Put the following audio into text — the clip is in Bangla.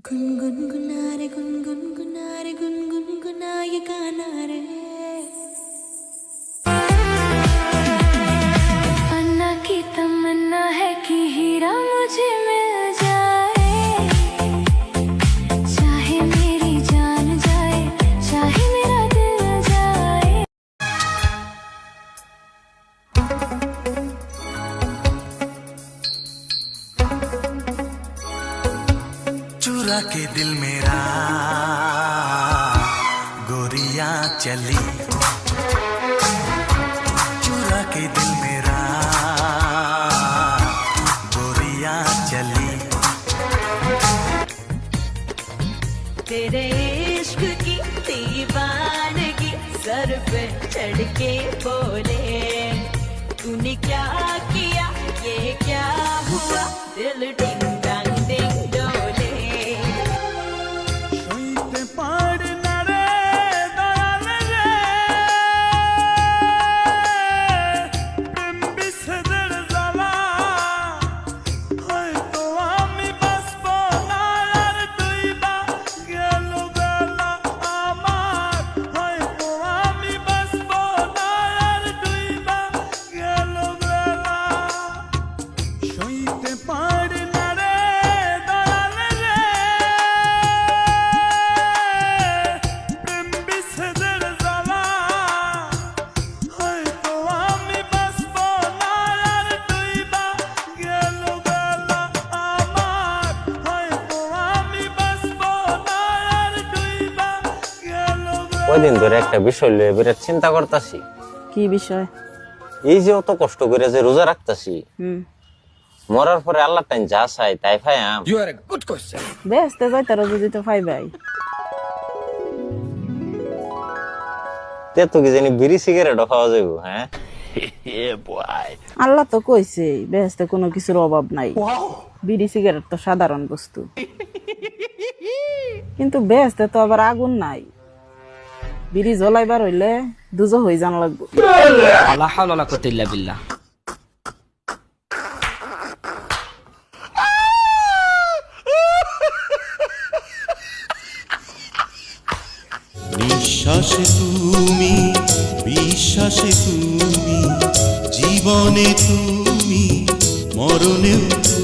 गुनगुना रे गुनगुना ये गाना रे। अन्ना की तमन्ना है कि हीरा मुझे मिल जाए, चाहे मेरी जान जाए, चाहे मेरा दिल जाए। चुरा के दिल मेरा गोरिया चली, चुरा के दिल मेरा गोरिया चली। तेरे इश्क की दीवानगी सर पे चढ़ के बोले, तूने क्या किया ये क्या हुआ, दिल डिंग डांग डिंग डोले। শুনতে পারি না রে দয়াল রে, প্রেম বিচ্ছেদের জ্বালা, হয়তো আমি বাঁচব না আর ডুইবা গেল বেলা আমার, হয়তো আমি বাঁচব না আর ডুইবা গেল বেলা। শুনতে পারি না রে দয়াল রে, প্রেম বিচ্ছেদের জ্বালা, হয়তো আমি বাঁচব না আর ডুইবা গেল বেলা আমার, হয়তো আমি বাঁচব না আর ডুইবা গেল বেলা। কয়দিন ধরে একটা বিষয় লয়ে বিরাট চিন্তা করতাছি। কি বিষয়? এই যে অত কষ্ট করে যে রোজা রাখতাছি, হুম, মরার পরে আল্লাহ টাইম যা চাই তাই পাইয়াম। বেহেস্তে যাইতারো যদি তো পাইবাই। তে তো কি জানি বিড়ি সিগারেটও খাওয়া যাইব। হ্যাঁ, আল্লাহ তো কইছে বেহেস্তে কোনো কিছুর অভাব নাই, বিড়ি সিগারেট তো সাধারণ বস্তু। কিন্তু বেহেস্তে তো আবার আগুন নাই, বিড়ি জ্বলাইবার হইলে দুজো হয়ে জান লাগবো। লা হাওলা ওয়ালা কুওয়াতা ইল্লা বিল্লাহ। নিঃশ্বাসে তুমি, বিশ্বাসে তুমি, জীবনে তুমি, মরণেও তুমি।